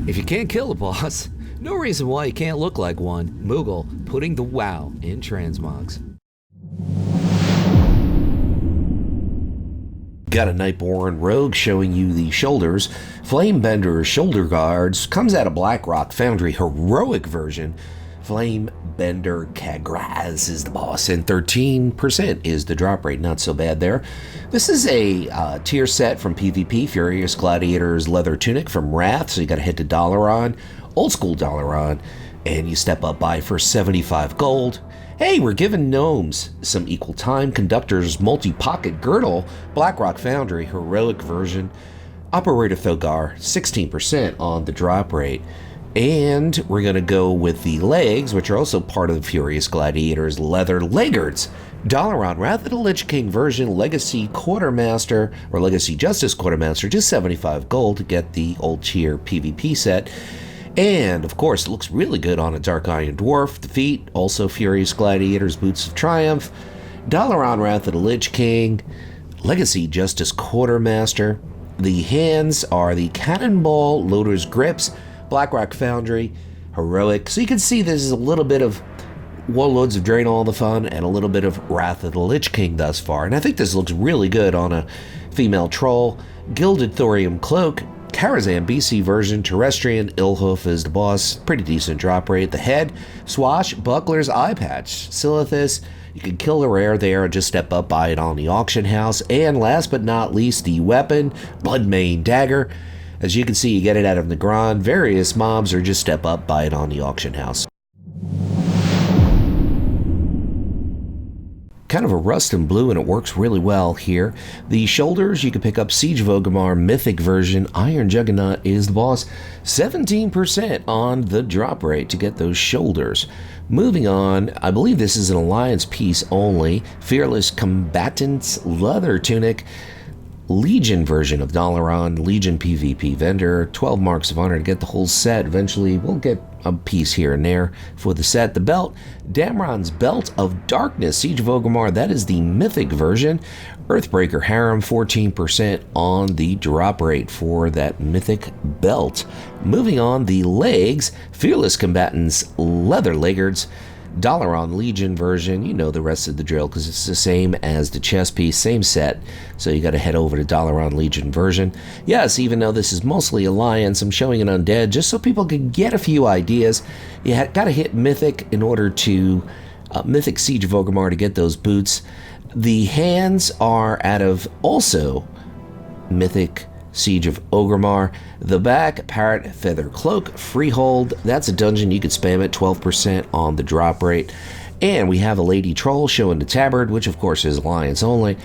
If you can't kill a boss, no reason why you can't look like one. Moogle putting the wow in transmogs. Got a Nightborn Rogue showing you the shoulders. Flamebender shoulder guards comes out of Blackrock Foundry heroic version. Flamebender Kagraz is the boss, and 13% is the drop rate. Not so bad there. This is a tier set from PvP. Furious Gladiator's leather tunic from Wrath, so you got to hit the Dalaran, old school Dalaran, and you step up by for 75 gold. Hey, we're giving gnomes some equal time. Conductor's multi-pocket girdle, Blackrock Foundry heroic version. Operator Thogar, 16% on the drop rate. And we're going to go with the legs, which are also part of the Furious Gladiator's leather leggards. Dalaran, Wrath of the Lich King version, Legacy Quartermaster, or Legacy Justice Quartermaster, just 75 gold to get the old tier PvP set. And, of course, it looks really good on a Dark Iron Dwarf. The feet, also Furious Gladiator's Boots of Triumph. Dalaran, Wrath of the Lich King, Legacy Justice Quartermaster. The hands are the Cannonball Loader's Grips, Blackrock Foundry, heroic. So you can see this is a little bit of Warlords of Draenor, all the fun, and a little bit of Wrath of the Lich King thus far. And I think this looks really good on a female troll. Gilded Thorium Cloak, Karazhan BC version, Terrestrian, Illhoof is the boss, pretty decent drop rate. The head, Swashbuckler's Eye Patch, Silithus, you can kill the rare there and just step up, buy it on the auction house. And last but not least, the weapon, Bloodmane Dagger. As you can see, you get it out of Negron, various mobs, or just step up, buy it on the auction house. Kind of a rust and blue, and it works really well here. The shoulders, you can pick up Siege of Orgrimmar Mythic version. Iron Juggernaut is the boss. 17% on the drop rate to get those shoulders. Moving on, I believe this is an alliance piece only. Fearless Combatant's leather tunic. Legion version of Dalaran, Legion PvP vendor, 12 marks of honor to get the whole set. Eventually, we'll get a piece here and there for the set. The belt, Damron's Belt of Darkness, Siege of Orgrimmar, that is the mythic version. Earthbreaker Harem, 14% on the drop rate for that mythic belt. Moving on, the legs, Fearless Combatant's leather leggards, Dalaran Legion version. You know the rest of the drill because it's the same as the chest piece, same set, so you got to head over to Dalaran Legion version. Yes, even though this is mostly Alliance, I'm showing an Undead just so people can get a few ideas. You got to hit Mythic in order to Mythic Siege of Orgrimmar to get those boots. The hands are out of also Mythic Siege of Orgrimmar. The back, Parrot Feather Cloak, Freehold. That's a dungeon. You could spam it, 12% on the drop rate. And we have a Lady Troll showing the Tabard, which of course is Alliance only.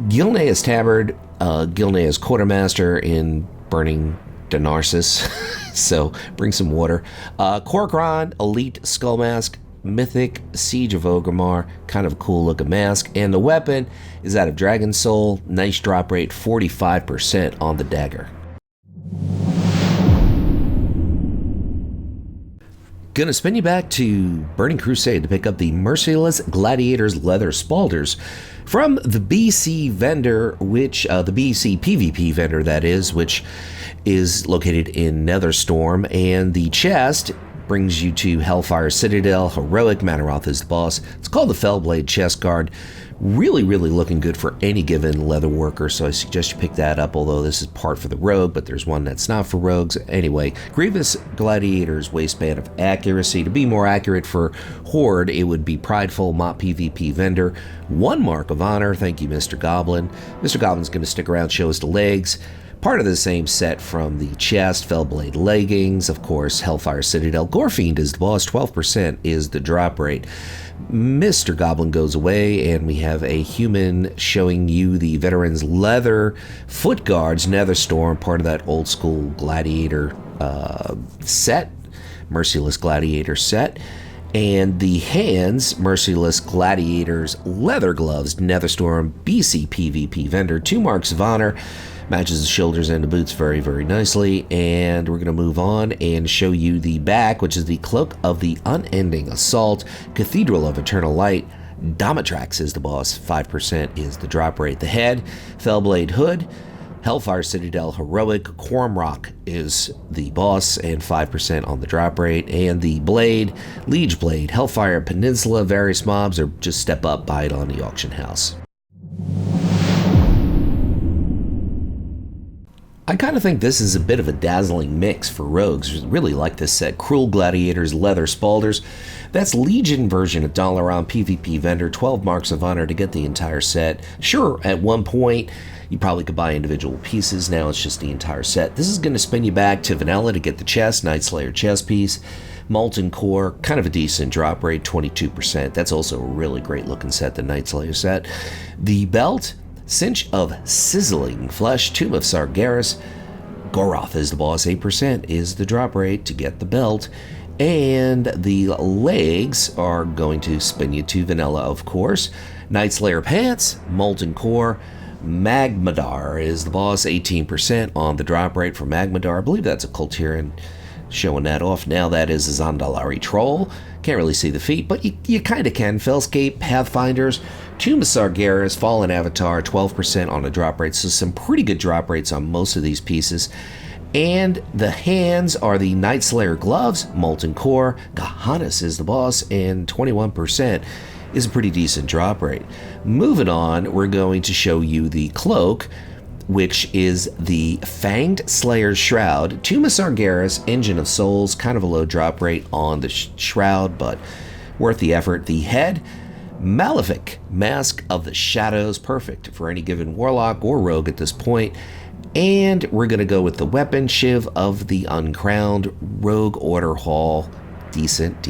Gilnea's Tabard, Gilnea's Quartermaster in Burning Crusade. So bring some water. Korkron, Elite Skull Mask, Mythic Siege of Orgrimmar, kind of a cool looking mask. And the weapon is out of Dragon Soul, nice drop rate, 45% on the dagger. Gonna spin you back to Burning Crusade to pick up the Merciless Gladiator's Leather Spalders from the BC vendor, which the BC PvP vendor that is, which is located in Netherstorm. And the chest brings you to Hellfire Citadel. Heroic Manaroth is the boss. It's called the Fellblade Chest Guard. Really, really looking good for any given leather worker, so I suggest you pick that up, although this is part for the rogue, but there's one that's not for rogues. Anyway, Grievous Gladiator's Waistband of Accuracy. To be more accurate for Horde, it would be Prideful Mop PvP vendor. 1 mark of honor. Thank you, Mr. Goblin. Mr. Goblin's going to stick around, show us the legs. Part of the same set from the chest, Fellblade leggings, of course, Hellfire Citadel. Gorefiend is the boss, 12% is the drop rate. Mr. Goblin goes away, and we have a human showing you the Veteran's Leather Foot Guards, Netherstorm, part of that old school Gladiator set, Merciless Gladiator set. And the hands, Merciless Gladiator's Leather Gloves, Netherstorm, BC PvP vendor, 2 marks of honor. Matches the shoulders and the boots very, very nicely. And we're going to move on and show you the back, which is the Cloak of the Unending Assault, Cathedral of Eternal Light. Domitrax is the boss, 5% is the drop rate. The head, Fellblade Hood, Hellfire Citadel Heroic Cormrock is the boss and 5% on the drop rate. And the Blade, Liege Blade, Hellfire Peninsula, various mobs, or just step up, buy it on the auction house. I kind of think this is a bit of a dazzling mix for rogues. Really like this set. Cruel Gladiators, Leather Spalders. That's Legion version of Dalaran PvP vendor, 12 marks of honor to get the entire set. Sure, at one point, you probably could buy individual pieces. Now it's just the entire set. This is going to spin you back to vanilla to get the chest, Night Slayer chest piece. Molten Core, kind of a decent drop rate, 22%. That's also a really great looking set, the Night Slayer set. The belt, Cinch of Sizzling Flesh, Tomb of Sargeras. Goroth is the boss, 8% is the drop rate to get the belt. And the legs are going to spin you to vanilla, of course. Night Slayer pants, Molten Core. Magmadar is the boss, 18% on the drop rate for Magmadar. I believe that's a Kultiran showing that off. Now that is a Zandalari Troll. Can't really see the feet, but you kind of can. Fellscape, Pathfinders, Tomb of Sargeras, Fallen Avatar, 12% on the drop rate. So some pretty good drop rates on most of these pieces. And the hands are the Night Slayer gloves, Molten Core. Gahannis is the boss, and 21% is a pretty decent drop rate. Moving on, we're going to show you the cloak, which is the Fanged Slayer's Shroud. Tomb of Sargeras, Engine of Souls, kind of a low drop rate on the shroud, but worth the effort. The head, Malefic, Mask of the Shadows, perfect for any given warlock or rogue at this point. And we're going to go with the weapon, Shiv of the Uncrowned, Rogue Order Hall, decent.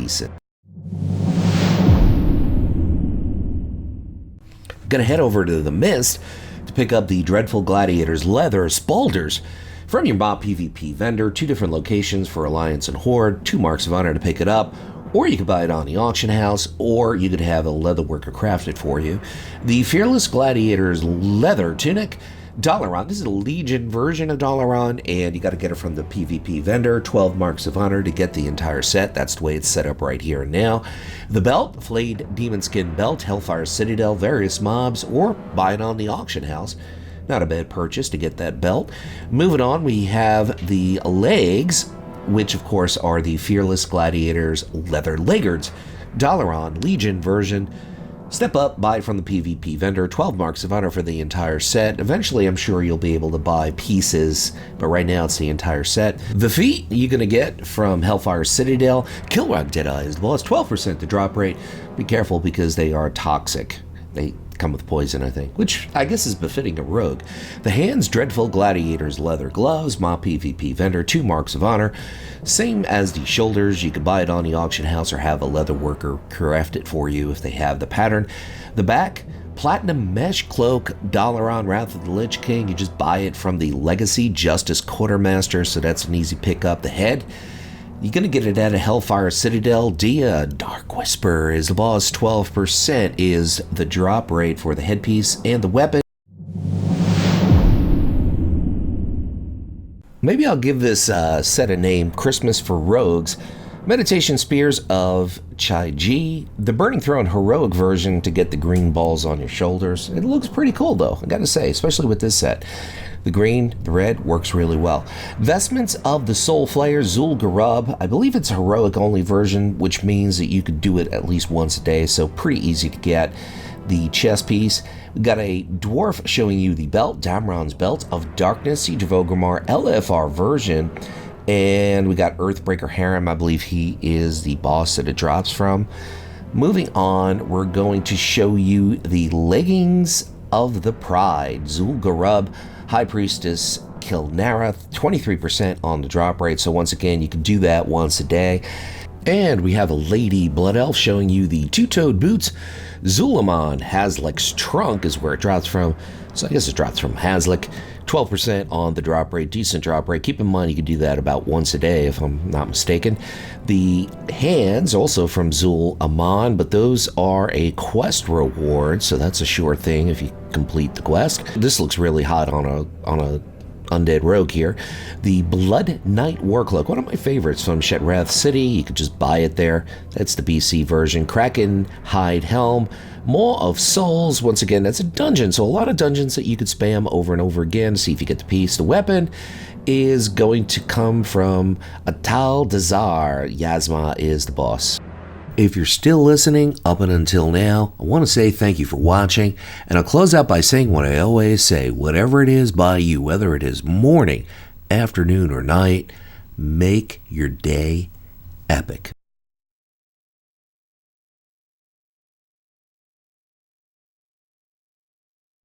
Going to head over to the Mist to pick up the Dreadful Gladiators Leather Spalders from your mob PvP vendor. 2 different locations for Alliance and Horde, 2 marks of honor to pick it up, or you could buy it on the auction house, or you could have a leatherworker craft it for you. The Fearless Gladiators Leather Tunic, Dalaran. This is a Legion version of Dalaran, and you got to get it from the PvP vendor. 12 marks of honor to get the entire set. That's the way it's set up right here and now. The belt, Flayed Demon Skin Belt, Hellfire Citadel, various mobs, or buy it on the auction house. Not a bad purchase to get that belt. Moving on, we have the legs, which of course are the Fearless Gladiators Leather Laggards, Dalaran Legion version. Step up, buy it from the PvP vendor, 12 marks of honor for the entire set. Eventually, I'm sure you'll be able to buy pieces, but right now it's the entire set. The feat you're going to get from Hellfire Citadel, Kilrog Deadeye is the boss, 12% the drop rate. Be careful because they are toxic. They come with poison, I think, which I guess is befitting a rogue. The hands, Dreadful Gladiators Leather Gloves, mob PvP vendor, 2 marks of honor. Same as the shoulders, you could buy it on the auction house or have a leather worker craft it for you if they have the pattern. The back, Platinum Mesh Cloak, Dalaran Wrath of the Lich King. You just buy it from the Legacy Justice Quartermaster, so that's an easy pickup. The head, you're going to get it at a Hellfire Citadel. Dia, Dark Whisper is the boss. 12% is the drop rate for the headpiece. And the weapon, maybe I'll give this set a name, Christmas for Rogues. Meditation Spears of Chai-Ji. The Burning Throne heroic version to get the green balls on your shoulders. It looks pretty cool though, I gotta say, especially with this set. The green, the red works really well. Vestments of the Soul Flayer, Zul Garub. I believe it's a heroic only version, which means that you could do it at least once a day, so pretty easy to get. The chest piece, we got a dwarf showing you the belt, Damron's Belt of Darkness, Siege of Orgrimmar LFR version. And we got Earthbreaker Harem. I believe he is the boss that it drops from. Moving on, we're going to show you the Leggings of the Pride, Zul Garub, High Priestess Kilnara, 23% on the drop rate. So once again, you can do that once a day. And we have a Lady Blood Elf showing you the two-toed boots. Zulaman Hazlick's trunk is where it drops from. So I guess it drops from Hazlick. 12% on the drop rate, decent drop rate. Keep in mind you can do that about once a day if I'm not mistaken. The hands also from Zul Aman, but those are a quest reward, so that's a sure thing if you complete the quest. This looks really hot on a undead rogue here. The Blood Knight Warcloak, one of my favorites from Shetrath City. You could just buy it there. That's the BC version. Kraken Hide Helm. Maw of Souls. Once again, that's a dungeon, so a lot of dungeons that you could spam over and over again, see if you get the piece. The weapon is going to come from Atal Dazar. Yasma is the boss. If you're still listening up and until now, I want to say thank you for watching, and I'll close out by saying what I always say: whatever it is by you, whether it is morning, afternoon, or night, make your day epic.